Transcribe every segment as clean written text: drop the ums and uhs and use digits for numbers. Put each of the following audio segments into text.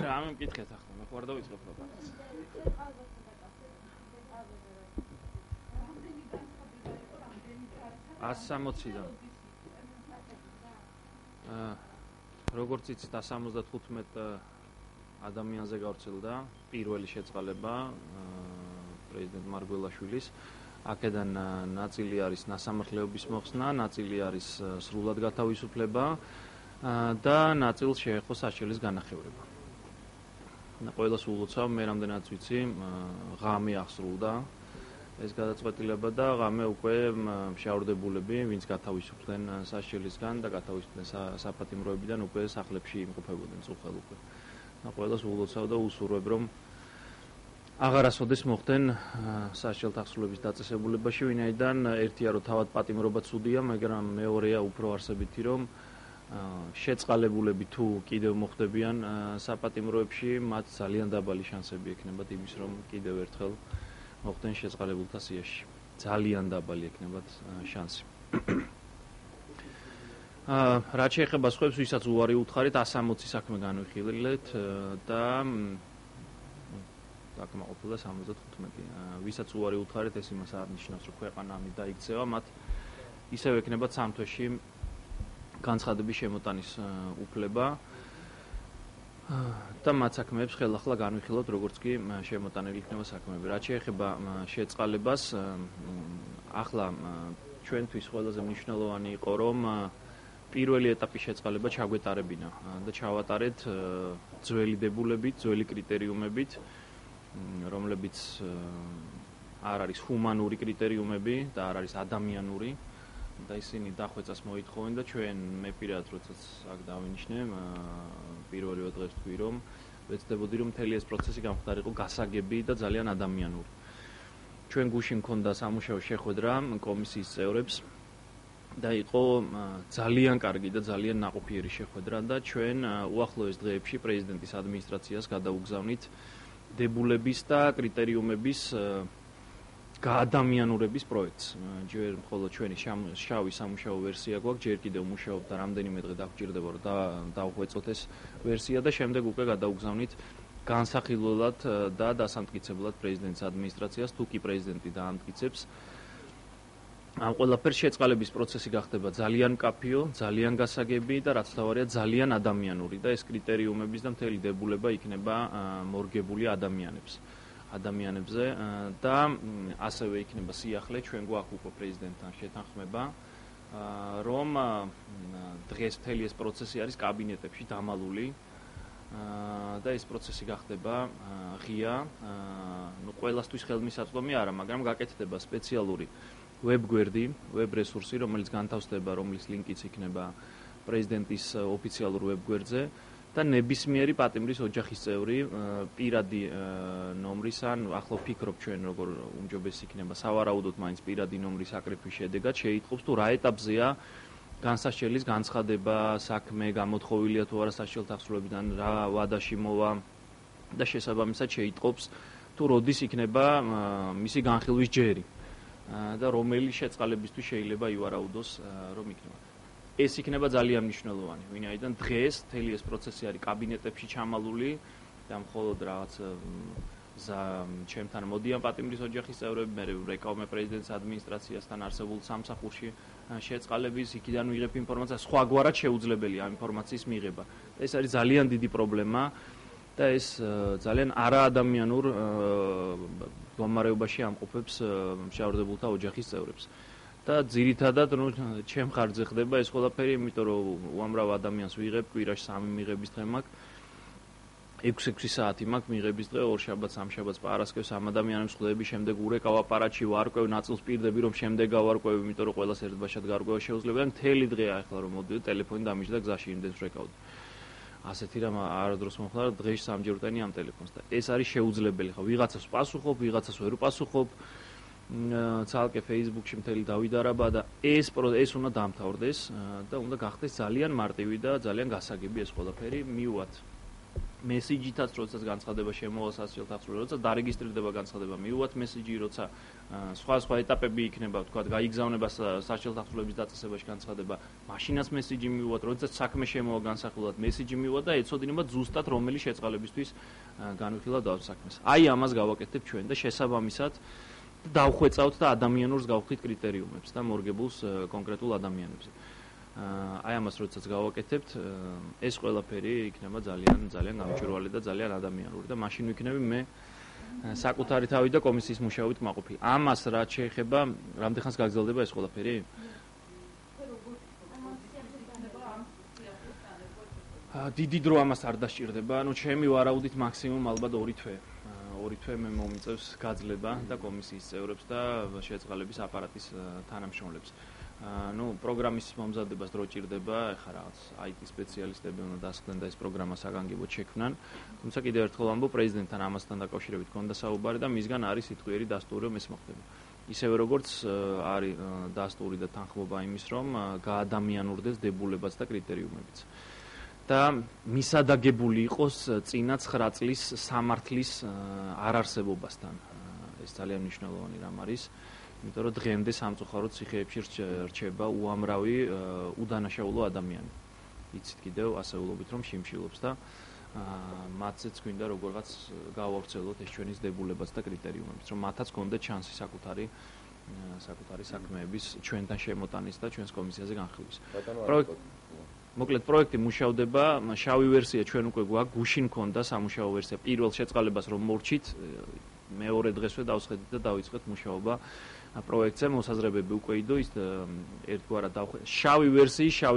რამე მკითხეთ ახლა, მე ხوار დავიწყებ ლაპარაკს. ას 60-დან. როგორც იცით 175 ადამიანზე გავრცელდა პირველი შეწყალება პრეზიდენტ მარგველაშვილის. აქედან ნაწილი არის ნასამართლეობის მოხსნა, ნაწილი არის სრულად გათავისუფლება და ნაწილს შეეხო საშელის განახევრება. ყველას ულოცავ, მე რამდენად ვიცი, ღამე აღსრულდა ეს გადაწყვეტილება და ღამე უკვე მშავრდებულები, ვინც გათავისუფლდნენ საშელისგან და გათავისუფლდნენ საპატიმროებიდან უკვე სახლებში იმყოფებოდნენ წუხელ უკვე. ყველას ულოცავ და უსურვებ, რომ აღარასოდეს მოხდნენ საშელთა აღსრულების დაწესებულებაში, ვინაიდან ერთია რომ თავად პატიმრობა ცუდია, მაგრამ მეორეა უფრო არსებითი, რომ შეწყალებულები თუ კიდევ მოხდებიან საპატიმროებში, მათ ძალიან დაბალი შანსები ექნებათ იმის, რომ კიდევ ერთხელ მოხდნენ შეწყალებულთა სიაში. ძალიან დაბალი ექნებათ შანსი. რაც შეეხება სხვებს, ვისაც უარი უთხარით, 160 საქმე განვიხილეთ და დაკმაყოფილდა 75. ვისაც უარი უთხარით, ეს იმას არ ნიშნავს, რომ ქვეყანა ამით დაიქცევა, მათ ისევ ექნებათ 3 თვეში განცხადების შემოტანის უფლება და მათ საქმეებს ხელახლა განვიხილოთ, როგორც კი შემოტანილი იქნება საქმეები. რაც შეეხება შეწყალებას, ახლა ჩვენთვის ყველაზე მნიშვნელოვანი იყო, რომ პირველი ეტაპის შეწყალება ჩაგვეტარებინა და ჩავატარეთ ძველი დებულებით, ძველი კრიტერიუმებით, რომლებიც არ არის ჰუმანური კრიტერიუმები და არ არის ადამიანური და ისინი დახვეწას მოითხოვენ და ჩვენ მე პირადად როდესაც აქ დავინიშნე პირველივე დღეს თქვი რომ ვეცდებოდი რომ მთელი ეს პროცესი გამხდარიყო გასაგები და ძალიან ადამიანური. ჩვენ გუშინ მქონდა სამუშაო შეხვედრა კომისიის წევრებს და იყო ძალიან კარგი და ძალიან ნაყოფიერი შეხვედრა და ჩვენ უახლოეს დღეებში პრეზიდენტის ადმინისტრაციას გადაუგზავნით დებულების და კრიტერიუმების გაადამიანურების პროექტს. ჯერ მხოლოდ ჩვენი შავი სამუშაო ვერსია გვაქვს, ჯერ კიდევ მუშაობ და რამდენიმე დღე დაგვჭირდება რომ დავხვეწოთ ეს ვერსია და შემდეგ უკვე გადაუგზავნით განსახილველად და დასამტკიცებლად პრეზიდენტის ადმინისტრაციას, თუ კი პრეზიდენტი დაამტკიცებს. ამ ყველაფერს შეწყალების პროცესი გახდება ძალიან მკაფიო, ძალიან გასაგები და რაც თავარია ძალიან ადამიანური და ეს კრიტერიუმების და მთელი დებულება იქნება მორგებული ადამიანებზე და ასევე იქნება სიახლე ჩვენ გვაქვს უკვე პრეზიდენტთან შეთანხმება, რომ დღეს მთელი ეს პროცესი არის კაბინეტებში დამალული და ეს პროცესი გახდება ღია, ყველასთვის ხელმისაწვდომი არა, მაგრამ გაკეთდება სპეციალური ვებგვერდი, ვებრესურსი, რომელიც განთავსდება, რომლის ლინკიც იქნება პრეზიდენტის ოფიციალურ ვებგვერდზე და ნებისმიერი პატიმრის ოჯახის წევრი პირადი ნომრის ან ახლა ვფიქრობ ჩვენ როგორ უმჯობესი იქნება სავარაუდოდ მაინც პირადი ნომრის აკრეფვის შედეგად შეიტყობს თუ რა ეტაპზეა განსაშელის განცხადება, საქმე გამოთხოვილია თუ არა საშელთა აღსრულებიდან, რა ვადაში მოვა და შესაბამისად შეიტყობს თუ როდის იქნება მისი განხილვის ჯერი და რომელი შეწყალებისთვის შეიძლება ივარაუდოს რომ იქნება. ეს იქნება ძალიან მნიშვნელოვანი, ვინაიდან დღეს მთელი ეს პროცესი არის კაბინეტებში ჩამალული და მხოლოდ რაღაც ჩემთან მოდიან პატიმრის ოჯახის წევრები, მე რეკავმე პრეზიდენტის ადმინისტრაციასთან არსებულ სამსახურში შეწყალების, იქიდან ვიღებ ინფორმაცია, სხვაგვარად შეუძლებელია ამ ინფორმაციის მიღება. ეს არის ძალიან დიდი პრობლემა და ეს ძალიან არაადამიანურ მდგომარეობაში ამყოფებს მშავრდებულთა ოჯახის წევრებს. და ძირითადად ჩემ ხარჯზე ხდება ეს ყველაფერი, იმიტომ რომ უამრავ ადამიანს ვიღებ, კვირაში 3 მიღების დღე მაქვს, 6-6 საათი მაქვს მიღების დღე, ორ შაბათს, ამ შაბათს პარასკევს ამ ადამიანებს ხვდები, შემდეგ ურეკავ აპარატში ვარკვევ, ნაწილს პირდები რომ შემდეგ გავარკვევ, იმიტომ რომ ყველას ერთბაშად გარკვევა შეუძლია და მთელი დღე ახლა რომ მოდიო ტელეფონი დამიჯდა გზაში იმდენს ვრეკავდი. ასეთი რამ არადროს მომხდა დღეში 3 ჯერ ვტენი ამ ტელეფონს და ეს არის შეუძლებელი. ხო, ვიღაცას პასუხობ, ვიღაცას ვერ ვპასუხობ. ცალკე Facebook-ში მთელი დავიდარაბა და ეს უნდა დამთავრდეს და უნდა გახდეს ძალიან მარტივი და ძალიან გასაგები ეს ყველაფერი მივუვათ მესიჯითაც როდესაც განცხადება შემოვა სასჯელთა აღსრულებაზე, როცა დარეგისტრირდება განცხადება, მივუვათ მესიჯი, როცა სხვა ეტაპები იქნება, თქვა, გაიგზავნება სასჯელთა აღსრულების დაწესებაში განცხადება, მაშინაც მესიჯი მივუვათ, როდესაც საქმე შემოვა განსახილველად, მესიჯი მივუვათ და ეცოდინება ზუსტად რომელი შეწყალებისთვის განვიხილავ დავთ საქმეს. აი ამას გავაკეთებთ ჩვენ და შესაბამისად დავხვეწავთ და ადამიანურს გავხდით კრიტერიუმებს და მორგებულს კონკრეტულ ადამიანებზე. აი ამას როდესაც გავაკეთებთ, ეს ყველაფერი იქნება ძალიან გამჭვირვალე და ძალიან ადამიანური და მაშინ ვიქნები მე საკუთარი თავი და კომისიის მუშაობით მაყოფილი. ამას რაც შეეხება, რამდენ ხანს გაგრძელდება ეს ყველაფერი? დიდი დრო ამას არ დასჭირდება, ანუ ჩემი ვარაუდით მაქსიმუმ ალბათ 2 თვე. 2 თვე მე მომიწევს გაძლება და კომისიის წევრებს და შეწყალების აპარატის თანამშრომლებს. პროგრამის მომზადებას დრო ჭირდება, ეხლა რაღაც IT სპეციალისტები უნდა დასხდნენ და ეს პროგრამა საგანგებოდ შექმნან. თუმცა კიდევ ერთხელ ვამბობ, პრეზიდენტთან ამასთან დაკავშირებით ქონდა საუბარი და მისგან არის სიტყვიერი დასტური, რომ ეს მოხდება. ისევე როგორც არის დასტური და თანხმობა იმის, რომ გაადამიანურდეს დებულებაც და კრიტერიუმებიც. და მისადაგებული იყოს წინა 9 წლის სამართლის არარსებობასთან. ეს ძალიან მნიშვნელოვანი რამ არის. იმიტომ რომ დღემდე სამწუხაროდ ციხეებში რჩება უამრავი უდანაშაულო ადამიანი. იცით კიდევ ასეულობით რომ შიმშილობს და მათზეც გვინდა როგორღაც გავავრცელოთ ეს ჩვენი დებულებაც და კრიტერიუმებიც, რომ მათაც გქონდეთ შანსი საკუთარი საქმეების ჩვენთან შემოტანის და ჩვენს კომისიაზე განხილვის. მოკლედ პროექტი მუშავდება, შავი ვერსია ჩვენ უკვე გვაქვს, გუშინ მქონდა სამუშაო ვერსია პირველ შეწყალებას რომ მორჩით, მეორე დღესვე დავსხედით და დავიწყეთ მუშაობა პროექტზე, მოსაზრებები უკვე იდო, ის ერთგვარად დავხვე. შავი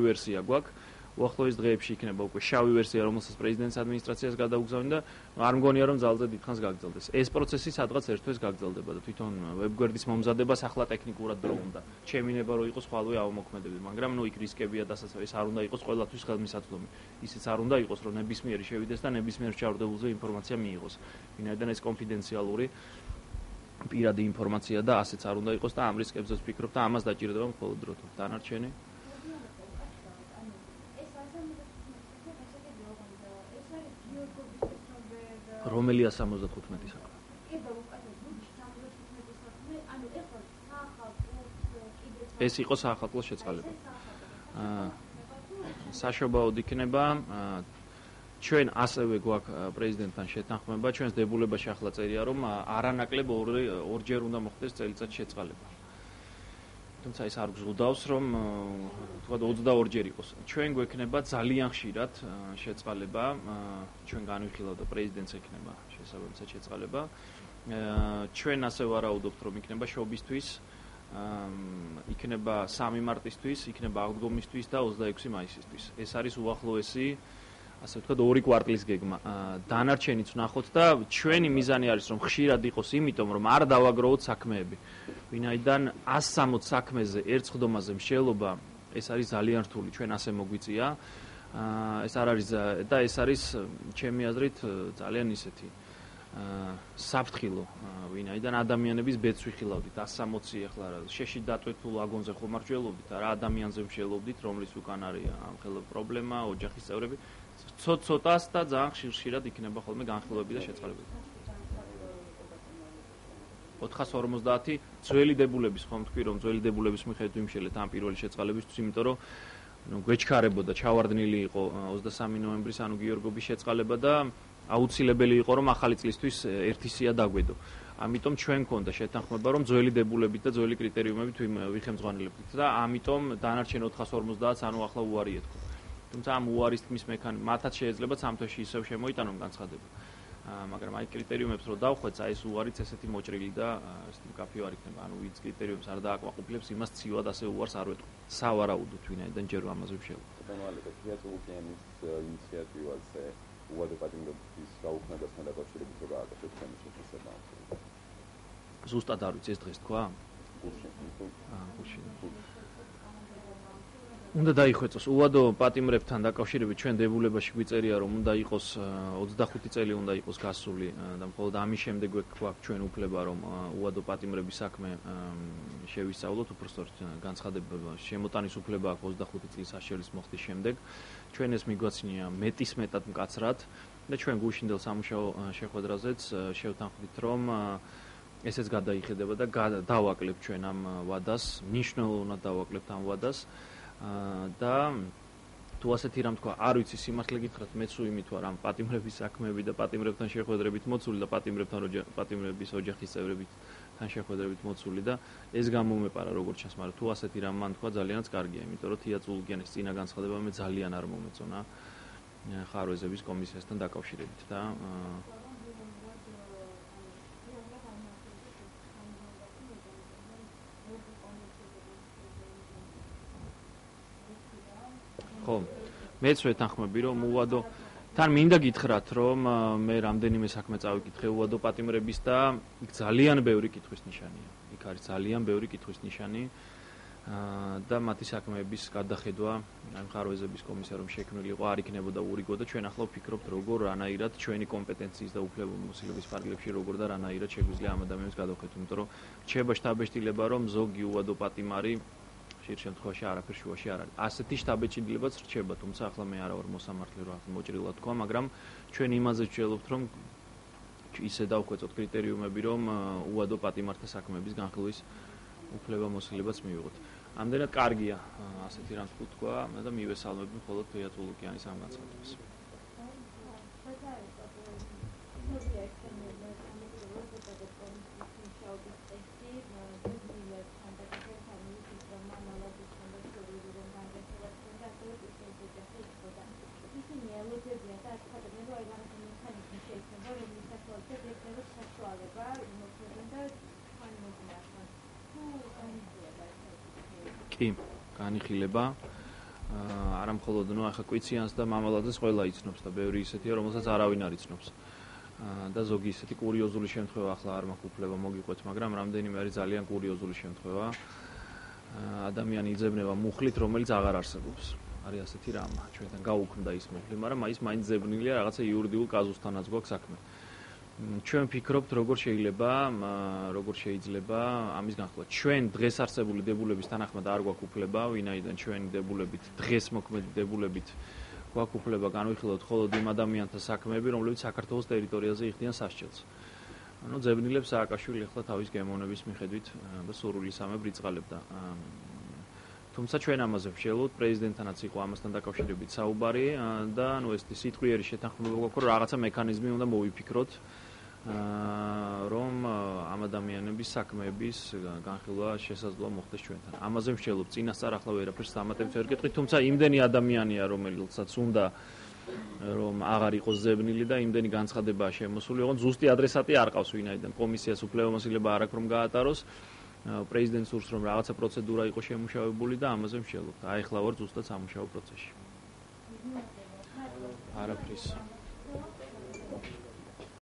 ვერსია გვაქვს. უახლოეს დღეებში იქნება უკვე შავი ვერსია, რომელსაც პრეზიდენტის ადმინისტრაციას გადაუგზავნი და არ მგონია რომ ძალზე დიდხანს გაგრძელდეს. ეს პროცესი სადღაც ერთ თვეს გაგრძელდება და თვითონ ვებგვერდის მომზადებას ახლა ტექნიკურად დრო უნდა. ჩემინება რომ იყოს ხვალვე ავმოქმედები, მაგრამ იქ რისკებია დასაცავი, ეს არ უნდა იყოს ყველაფრის ხელმისაწვდომი. ისიც არ უნდა იყოს რომ ნებისმიერი შევიდეს და ნებისმიერ ჩავარდებულზე ინფორმაცია მიიღოს. ვინაიდან ეს კონფიდენციალური პირადი ინფორმაცია და ასეც არ უნდა იყოს და ამ რისკებზეც ვფიქრობ და ამას დაჭირდება მხოლოდ დრო. დანარჩენი რომელი 75 საქმე? ეს იყო საახალწლო შეწყალება. საშობაოდ იქნება ჩვენ ასევე გვაქვს პრეზიდენტთან შეთანხმება, ჩვენს დებულებაში ახლა წერია რომ არანაკლებ ორჯერ უნდა მოხდეს წელიწადში შეწყალება. თუმცა ეს არ გზღუდავს რომ თქვა 22ჯერ იყოს. ჩვენ გვექნება ძალიან ხშირად შეწყალება, ჩვენ განვიხილავთ და პრეზიდენტს ექნება შესაბამისად შეწყალება. ჩვენ ასე ვარაუდობთ რომ იქნება შობისთვის, იქნება 3 მარტისთვის, იქნება აღდგომისთვის და 26 მაისისთვის. ეს არის უახლოესი ასე ვთქვათ 2 კვარტლის გეგმა. დანარჩენიც ვნახოთ და ჩვენი მიზანი არის რომ ხშირად იყოს, იმიტომ რომ არ დავაგროვოთ საქმეები. ვინაიდან 160 საქმეზე ერთ ხდომაზე მსჯელობა, ეს არის ძალიან რთული, ჩვენ ასე მოგვიწია. ეს არ არის და ეს არის ჩემი აზრით ძალიან ისეთი საფრთხილო, ვინაიდან ადამიანების ბედს ვიხილავდით 160 ახლა შეში დატვირთულ ვაგონზე ხომ არ მსჯელობდით, რა ადამიანზე მსჯელობდით, რომლის უკან არის ამხელა პრობლემა, ოჯახის წევრები. ცოტას და ძალიან ხშირად იქნება ხოლმე განხილვები და შეწყალებები. 450 ძველი დებულების, ხომ თქვი რომ ძველი დებულების მიხედვით ვიმშელეთ ამ პირველი შეწყალებისთვის, იმიტომ რომ გვეჩქარებოდა, ჩავარდნილი იყო 23 ნოემბრის ანუ გიორგობის შეწყალება და აუცილებელი იყო რომ ახალი წლისთვის ერთი სია დაგვედო. ამიტომ ჩვენ გქონდა შეთანხმება რომ ძველი დებულებით და ძველი კრიტერიუმებით ვიხემძღვანელებდით და ამიტომ დანარჩენ 450-ს ანუ ახლა უარი ეთქვა. თუმცა ამ უარის თქმის მექანიზმი მათაც შეიძლება 3 თვეში ისევ შემოიტანონ განცხადება. მაგრამ აი კრიტერიუმებს რო დავხვეწ, აი ეს უარიც ესეთი მოჭრილი და ესეთი მკაფიო არ იქნება. ანუ ვინც კრიტერიუმს არ დააკმაყოფილებს, იმას ცივად ასე უარს არ ვეტყვი. სავარაუდოდ ვინაიდან ჯერ ამაზე ვშევ. Piațul inițiativase uadepatimdobis გაუქმებასთან დაკავშირებით რა გააკეთეთ თქვენი შესაძლებლობა? ზუსტად არ ვიცი ეს დღეს თქვა? გუშინ. უნდა დაიხვეწოს უვადო პატიმრებთან დაკავშირებით ჩვენ დებულებაში გვიწერია რომ უნდა იყოს 25 წელი უნდა იყოს გასული და მხოლოდ ამის შემდეგ გვაქვს ჩვენ უფლება რომ უვადო პატიმრების საქმე შევისწავლოთ უბრალოდ განცხადება შემოტანის უფლება აქვს 25 წლის საშელის მოხდის შემდეგ ჩვენ ეს მიგვაცნია მეტისმეტად მკაცრად და ჩვენ გუშინდელ სამუშაო შეხვედრაზეც შევთანხმდით რომ ესეც გადაიხედება და დავაკლებთ ჩვენ ამ ვადას მნიშვნელოვნად დავაკლებთ ამ ვადას და თუ ასეთი რამ თქვა, არ ვიცი სიმართლე გითხრათ, მეც უიმით ვარ ამ პატიმრების საქმეები და პატიმრებთან შეხვედრებით მოცული და პატიმრების ოჯახის წევრებთან შეხვედრებით მოცული და ეს გამომეპარა როგორც ჩანს, მაგრამ თუ ასეთი რამ მან თქვა, ძალიანაც კარგია, იმიტომ რომ თია წულგიანის წინა განცხადება მე ძალიან არ მომეწონა ხარვეზების კომისიასთან დაკავშირებით და ხო, მეც ვეთანხმები რომ უვადო თან მინდა გითხრათ რომ მე რამდენიმე საქმე წავიკითხე უვადო პატიმრების და ძალიან ბევრი კითხვის ნიშანია. იქ არის ძალიან ბევრი კითხვის ნიშანი და მათი საქმეების გადახედვა ამ ხარვეზების კომისია რომ შექმნილი იყო არ იქნებოდა ურიგო და ჩვენ ახლა ვფიქრობთ როგორ რანაირად ჩვენი კომპეტენციის და უფლებამოსილების ფარგლებში როგორ და რანაირად შეგვიძლია ამ ადამიანებს გადავხედოთ, იმიტომ რომ რჩება შთაბეჭდილება რომ ზოგი უვადო პატიმარი ხშირ შემთხვევაში არაფერ შუაში არ არის. ასეთი შთაბეჭდილებაც რჩება, თუმცა ახლა მე არა ვარ მოსამართლე რომ მოჭრილად თქვა, მაგრამ ჩვენ იმაზე ვჭელობთ, რომ ისე დავხვეწოთ კრიტერიუმები, რომ უვადო პატიმართა საქმეების განხილვის უფლებამოსილებაც მივიღოთ. ამდენად კარგია ასეთი რამ თქვა და მივესალმები მხოლოდ თეა წულუკიანის ამ განცხადებას. კი, განიხილება. არა მხოლოდ ნუ ახლა კვიციანს და მამალაძეს ყველა იცნობს და ბევრი ისეთია, რომელსაც არავინ არ იცნობს. და ზოგი ისეთი კურიოზული შემთხვევა ახლა არ მაქვს უფლება მოგიყვეთ, მაგრამ რამდენიმე არის ძალიან კურიოზული შემთხვევა. ადამიანი იძებნება მუხლით, რომელიც აღარ არსებობს. არის ასეთი რამ, ჩვენთან გაუქმდა ის მუხლი, მაგრამ ის მაინც ძებნილია რაღაცა იურიდიულ კაზუსთანაც გვაქვს საქმე. ჩვენ ვფიქრობთ, როგორ შეიძლება ამის განხილვა. ჩვენ დღეს არსებული დებულების თანახმად არ გვაქვს უფლება, ვინაიდან ჩვენი დებულებით, დღეს მოქმედი დებულებით გვაქვს უფლება განვიხილოთ მხოლოდ იმ ადამიანთა საქმეები, რომლებიც საქართველოს ტერიტორიაზე იხდიან სასჯელს. ანუ ძებნილებს სააკაშვილი ახლა თავის გემოვნების მიხედვით და სურვილისამებრ იწყალებდა. თუმცა ჩვენ ამაზე ვშელოთ, პრეზიდენტთანაც იყო ამასთან დაკავშირებით საუბარი და ანუ ეს სიტყვიერი შეთანხმება გვაქვს, რომ რაღაცა მექანიზმი უნდა მოვიფიქროთ, რომ ამ ადამიანების საქმეების განხილვა შესაძლოა მოხდეს ჩვენთან. ამაზე ვშელობ, წინასწარ ახლა ვერაფერს დამატებით ვერ გეტყვით, თუმცა იმდენი ადამიანია, რომელსაც უნდა რომ აღარ იყოს ზებნილი და იმდენი განცხადებაა შემოსული, ოღონდ ზუსტი ადრესატი არ ყავს ვინაიდან კომისიას უფლებამოსილება არ აქვს რომ გაატაროს. პრეზიდენტს სურს რომ რაღაცა პროცედურა იყოს შემუშავებული და ამაზე ვშელობთ. აი ახლა ვარ ზუსტად სამუშაო პროცესში. არაფრის